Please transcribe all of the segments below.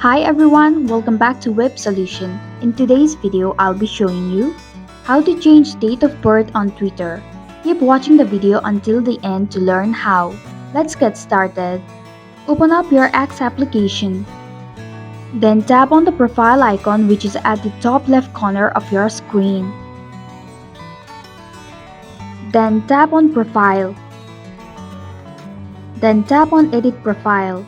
Hi everyone, welcome back to Web Solution. In today's video, I'll be showing you how to change date of birth on Twitter. Keep watching the video until the end to learn how. Let's get started. Open up your X application. Then tap on the profile icon which is at the top left corner of your screen. Then tap on Profile. Then tap on Edit Profile.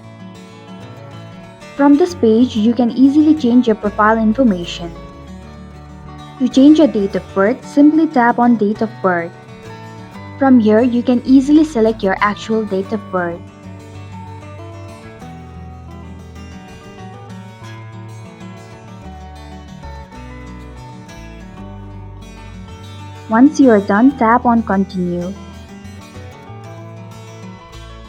From this page, you can easily change your profile information. To change your date of birth, simply tap on Date of Birth. From here, you can easily select your actual date of birth. Once you are done, tap on Continue.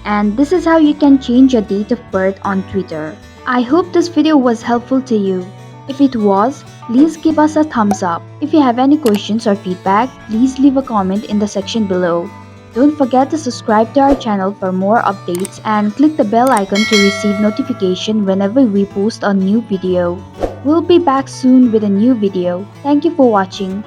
And this is how you can change your date of birth on Twitter. I hope this video was helpful to you. If it was, please give us a thumbs up. If you have any questions or feedback, please leave a comment in the section below. Don't forget to subscribe to our channel for more updates and click the bell icon to receive notification whenever we post a new video. We'll be back soon with a new video. Thank you for watching.